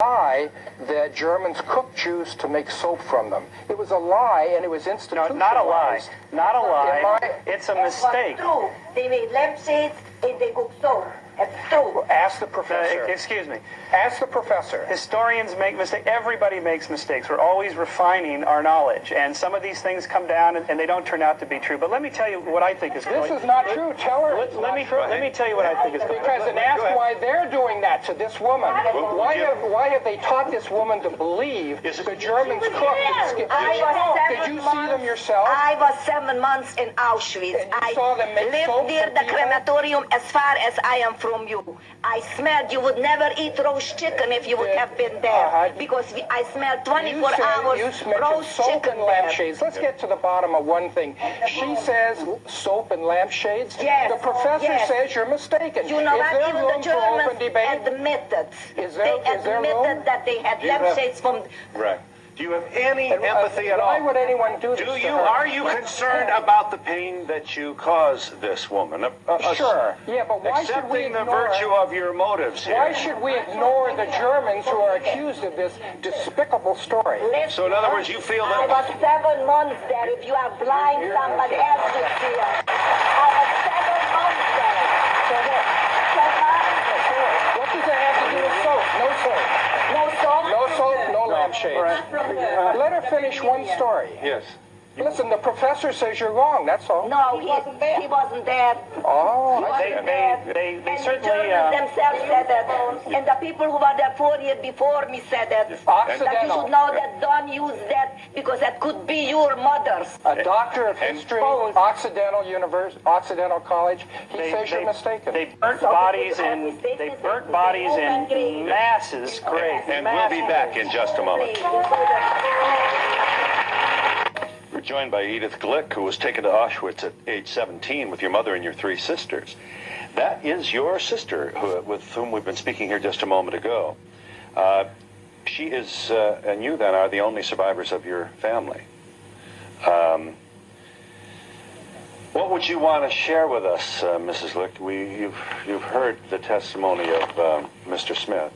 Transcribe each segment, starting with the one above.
lie that Germans cooked Jews to make soap from them. It was a lie, and it was institutionalized. No, not a lie. Not a lie. It's a mistake. That's true. They made lampshades and they cooked soap. It's true. Ask the professor. Excuse me. Ask the professor. Historians make mistakes. Everybody makes mistakes. We're always refining our knowledge. And some of these things come down and they don't turn out to be true. But let me tell you what I think is going on. This is not true. Tell her Let me tell you what I think is going on. Because and ask why they're doing that to this woman. Why have they taught this woman to believe the Germans cooked? Did you see them yourself? I was 7 months in Auschwitz. I lived near the crematorium as far as I am from you. I smelled, you would never eat roast chicken if you would have been there. Because I smelled 24 hours roast chicken and lampshades. Let's get to the bottom of one thing. She says soap and lampshades. Yes. The professor says you're mistaken. You know what? Even the Germans admitted that they had lampshades from... Right. Do you have any empathy at all? Why would anyone do this to her? Are you concerned about the pain that you cause this woman? Sure. Yeah, but why should we Accepting the ignore... virtue of your motives here. Why should we ignore the Germans who are accused of this despicable story? So in other words, you feel I that... was 7 months there. If you are blind, somebody else should see it. I was 7 months there. So what? What does that have to do with soap? No soap. No soap? No soap, no lampshades. Let her finish one story. Yes. Listen, the professor says you're wrong, that's all. No, he wasn't there. Oh, They And the certainly... Germans themselves said that. And the people who were there 4 years before me said that. That you should know that don't use that because that could be your mother's. A doctor of history, Occidental College, he says you're mistaken. They burnt bodies in masses. Great. And we'll be back in just a moment. We're joined by Edith Glick, who was taken to Auschwitz at age 17 with your mother and your 3 sisters. That is your sister, with whom we've been speaking here just a moment ago. She is, and you then, are the only survivors of your family. What would you want to share with us, Mrs. Glick? You've heard the testimony of Mr. Smith.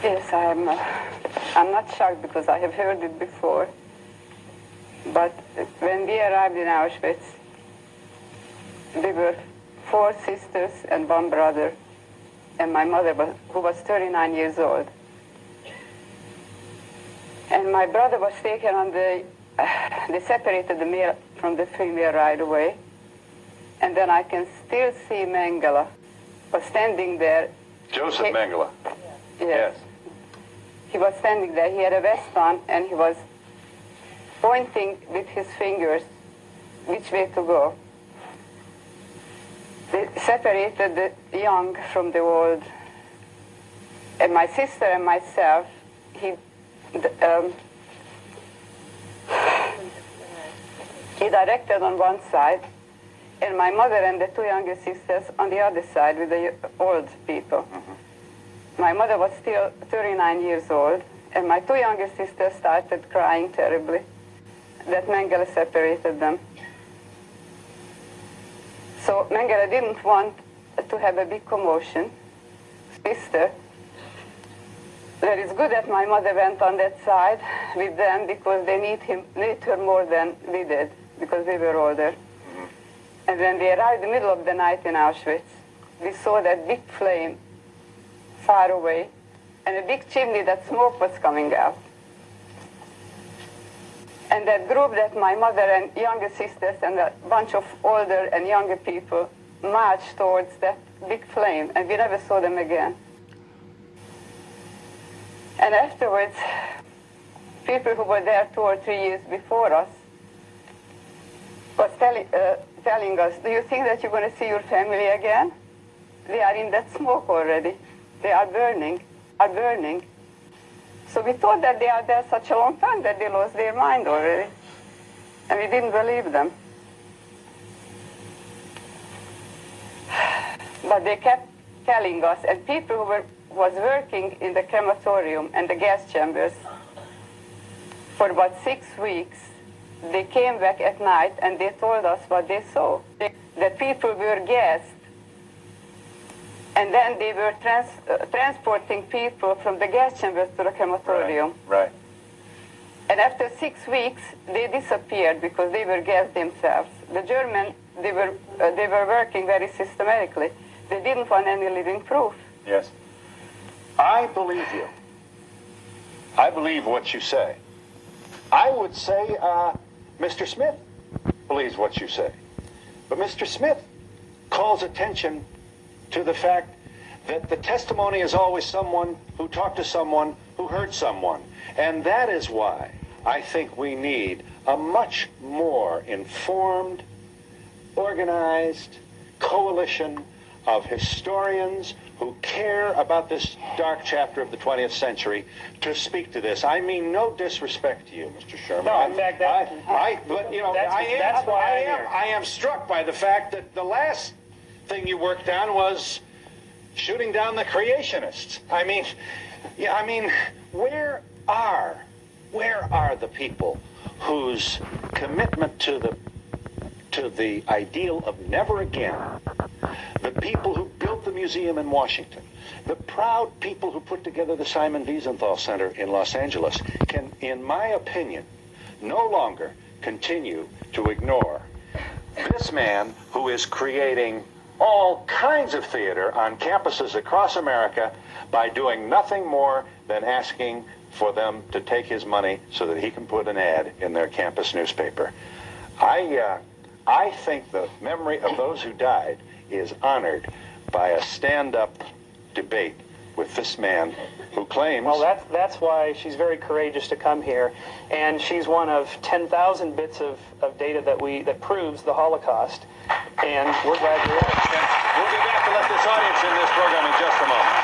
Yes, I'm not shocked because I have heard it before. But when we arrived in Auschwitz, we were 4 sisters and 1 brother, and my mother, who was 39 years old. And my brother was taken on they separated the male from the female right away. And then I can still see Mengele was standing there. Joseph Mengele. Yes. He was standing there. He had a vest on, and he was pointing with his fingers which way to go. They separated the young from the old. And my sister and myself, he directed on one side, and my mother and the 2 younger sisters on the other side with the old people. My mother was still 39 years old, and my 2 younger sisters started crying terribly that Mengele separated them. So Mengele didn't want to have a big commotion. Sister, that is good that my mother went on that side with them because they need her more than we did because we were older. And when we arrived in the middle of the night in Auschwitz, we saw that big flame far away and a big chimney that smoke was coming out. And that group that my mother and younger sisters and a bunch of older and younger people marched towards that big flame, and we never saw them again. And afterwards, people who were there 2 or 3 years before us was telling us, do you think that you're going to see your family again? They are in that smoke already. They are burning. So we thought that they are there such a long time that they lost their mind already. And we didn't believe them. But they kept telling us, and people who was working in the crematorium and the gas chambers for about 6 weeks, they came back at night and they told us what they saw. That people were gassed And then they were transporting people from the gas chambers to the crematorium. Right. And after 6 weeks, they disappeared because they were gassed themselves. The Germans, they were working very systematically. They didn't want any living proof. Yes. I believe you. I believe what you say. I would say Mr. Smith believes what you say. But Mr. Smith calls attention to the fact that the testimony is always someone who talked to someone who heard someone. And that is why I think we need a much more informed, organized coalition of historians who care about this dark chapter of the 20th century to speak to this. I mean no disrespect to you, Mr. Sherman. No, in fact, but you know, that's why I'm here. I am struck by the fact that the last thing you worked on was shooting down the creationists. I mean, where are the people whose commitment to the ideal of never again, the people who built the museum in Washington, the proud people who put together the Simon Wiesenthal Center in Los Angeles, can, in my opinion, no longer continue to ignore this man who is creating all kinds of theater on campuses across America by doing nothing more than asking for them to take his money so that he can put an ad in their campus newspaper. I think the memory of those who died is honored by a stand-up debate with this man who claims... Well, that's why she's very courageous to come here, and she's one of 10,000 bits of data that proves the Holocaust, and we're glad you're here. We'll be back to let this audience in this program in just a moment.